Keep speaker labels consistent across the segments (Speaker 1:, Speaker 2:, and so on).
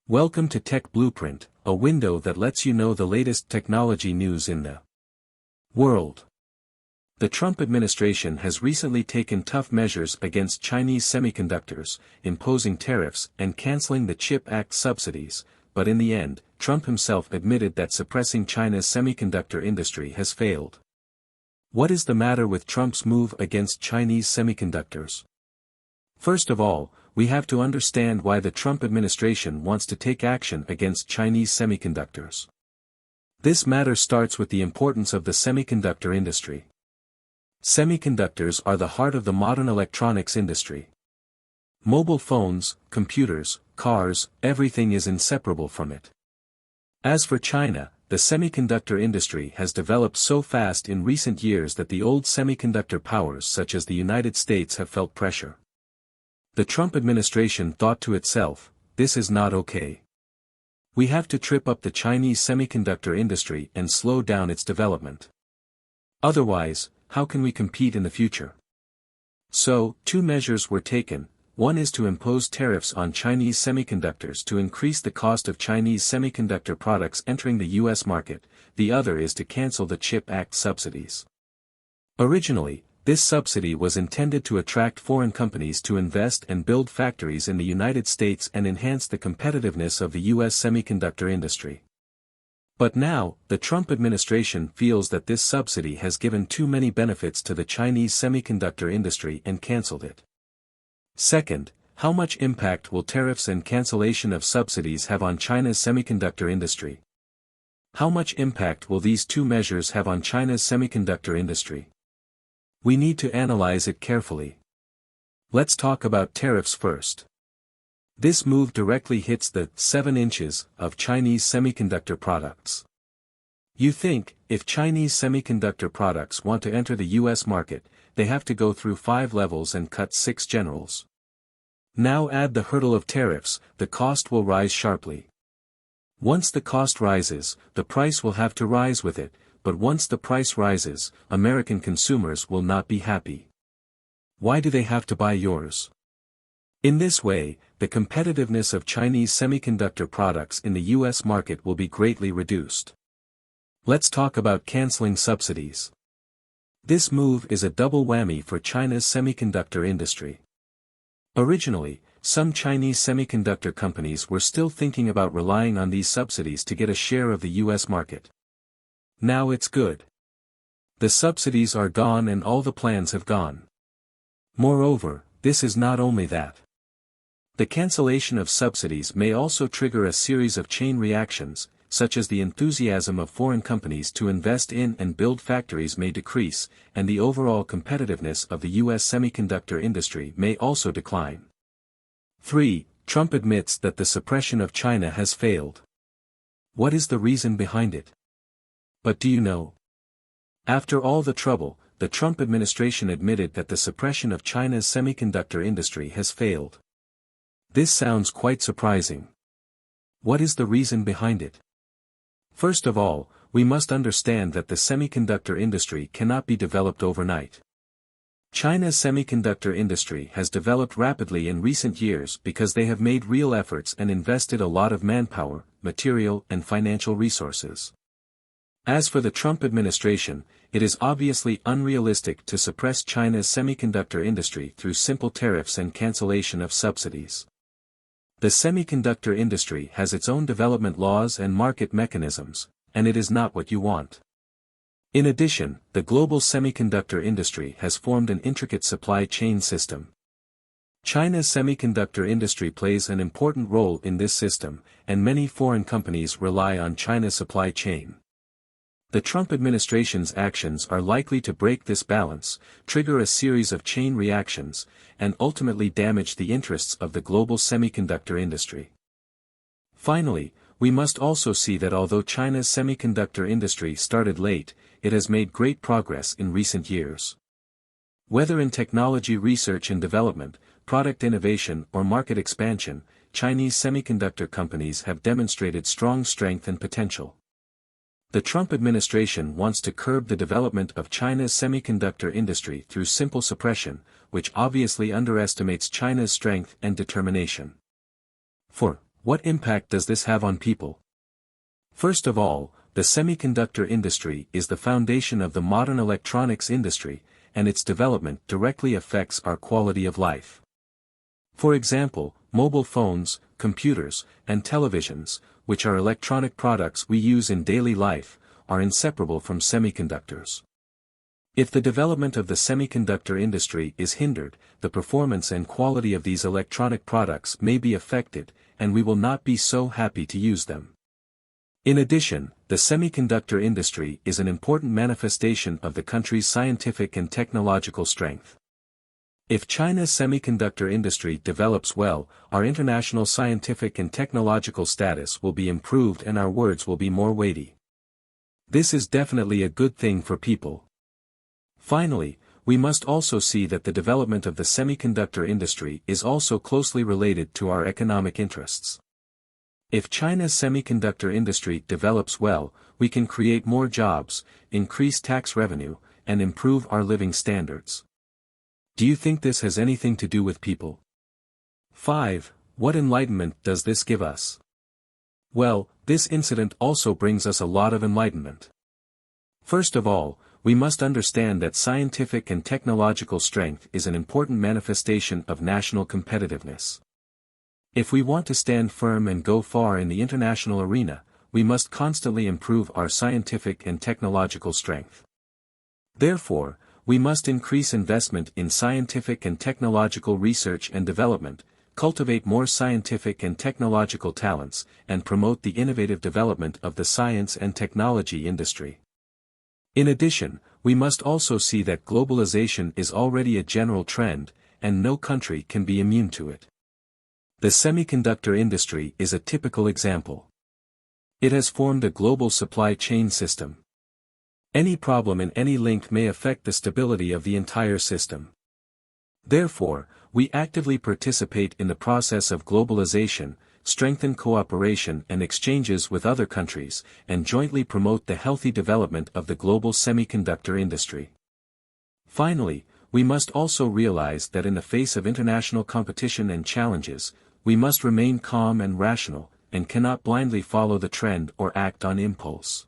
Speaker 1: Welcome to Tech Blueprint, a window that lets you know the latest technology news in the world. The Trump administration has recently taken tough measures against Chinese semiconductors, imposing tariffs and canceling the CHIP Act subsidies, but in the end, Trump himself admitted that suppressing China's semiconductor industry has failed. What is the matter with Trump's move against Chinese semiconductors? First of all, we have to understand why the Trump administration wants to take action against Chinese semiconductors. This matter starts with the importance of the semiconductor industry. Semiconductors are the heart of the modern electronics industry. Mobile phones, computers, cars, everything is inseparable from it. As for China, the semiconductor industry has developed so fast in recent years that the old semiconductor powers such as the United States have felt pressure. The Trump administration thought to itself, this is not okay. We have to trip up the Chinese semiconductor industry and slow down its development. Otherwise, how can we compete in the future? So, two measures were taken. One is to impose tariffs on Chinese semiconductors to increase the cost of Chinese semiconductor products entering the U.S. market, the other is to cancel the CHIP Act subsidies. Originally, this subsidy was intended to attract foreign companies to invest and build factories in the United States and enhance the competitiveness of the U.S. semiconductor industry. But now, the Trump administration feels that this subsidy has given too many benefits to the Chinese semiconductor industry and cancelled it. Second, how much impact will tariffs and cancellation of subsidies have on China's semiconductor industry? How much impact will these two measures have on China's semiconductor industry? We need to analyze it carefully. Let's talk about tariffs first. This move directly hits the 7 inches of Chinese semiconductor products. You think, if Chinese semiconductor products want to enter the US market, they have to go through 5 levels and cut 6 generals. Now add the hurdle of tariffs, the cost will rise sharply. Once the cost rises, the price will have to rise with it. But once the price rises, American consumers will not be happy. Why do they have to buy yours? In this way, the competitiveness of Chinese semiconductor products in the U.S. market will be greatly reduced. Let's talk about canceling subsidies. This move is a double whammy for China's semiconductor industry. Originally, some Chinese semiconductor companies were still thinking about relying on these subsidies to get a share of the U.S. market. Now it's good. The subsidies are gone and all the plans have gone. Moreover, this is not only that. The cancellation of subsidies may also trigger a series of chain reactions, such as the enthusiasm of foreign companies to invest in and build factories may decrease, and the overall competitiveness of the U.S. semiconductor industry may also decline. 3. Trump admits that the suppression of China has failed. What is the reason behind it? But do you know? After all the trouble, the Trump administration admitted that the suppression of China's semiconductor industry has failed. This sounds quite surprising. What is the reason behind it? First of all, we must understand that the semiconductor industry cannot be developed overnight. China's semiconductor industry has developed rapidly in recent years because they have made real efforts and invested a lot of manpower, material and financial resources. As for the Trump administration, it is obviously unrealistic to suppress China's semiconductor industry through simple tariffs and cancellation of subsidies. The semiconductor industry has its own development laws and market mechanisms, and it is not what you want. In addition, the global semiconductor industry has formed an intricate supply chain system. China's semiconductor industry plays an important role in this system, and many foreign companies rely on China's supply chain. The Trump administration's actions are likely to break this balance, trigger a series of chain reactions, and ultimately damage the interests of the global semiconductor industry. Finally, we must also see that although China's semiconductor industry started late, it has made great progress in recent years. Whether in technology research and development, product innovation or market expansion, Chinese semiconductor companies have demonstrated strong strength and potential. The Trump administration wants to curb the development of China's semiconductor industry through simple suppression, which obviously underestimates China's strength and determination. 4. What impact does this have on people? First of all, the semiconductor industry is the foundation of the modern electronics industry, and its development directly affects our quality of life. For example, mobile phones, computers, and televisions, which are electronic products we use in daily life, are inseparable from semiconductors. If the development of the semiconductor industry is hindered, the performance and quality of these electronic products may be affected, and we will not be so happy to use them. In addition, the semiconductor industry is an important manifestation of the country's scientific and technological strength. If China's semiconductor industry develops well, our international scientific and technological status will be improved and our words will be more weighty. This is definitely a good thing for people. Finally, we must also see that the development of the semiconductor industry is also closely related to our economic interests. If China's semiconductor industry develops well, we can create more jobs, increase tax revenue, and improve our living standards. Do you think this has anything to do with people? 5. What enlightenment does this give us? Well, this incident also brings us a lot of enlightenment. First of all, we must understand that scientific and technological strength is an important manifestation of national competitiveness. If we want to stand firm and go far in the international arena, we must constantly improve our scientific and technological strength. Therefore, we must increase investment in scientific and technological research and development, cultivate more scientific and technological talents, and promote the innovative development of the science and technology industry. In addition, we must also see that globalization is already a general trend, and no country can be immune to it. The semiconductor industry is a typical example. It has formed a global supply chain system. Any problem in any link may affect the stability of the entire system. Therefore, we actively participate in the process of globalization, strengthen cooperation and exchanges with other countries, and jointly promote the healthy development of the global semiconductor industry. Finally, we must also realize that in the face of international competition and challenges, we must remain calm and rational, and cannot blindly follow the trend or act on impulse.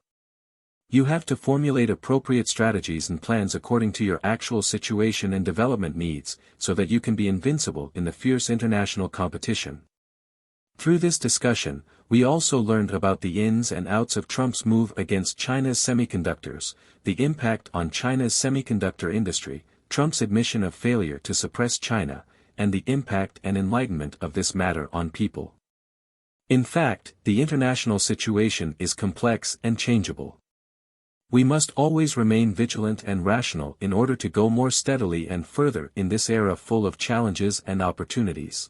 Speaker 1: You have to formulate appropriate strategies and plans according to your actual situation and development needs, so that you can be invincible in the fierce international competition. Through this discussion, we also learned about the ins and outs of Trump's move against China's semiconductors, the impact on China's semiconductor industry, Trump's admission of failure to suppress China, and the impact and enlightenment of this matter on people. In fact, the international situation is complex and changeable. We must always remain vigilant and rational in order to go more steadily and further in this era full of challenges and opportunities.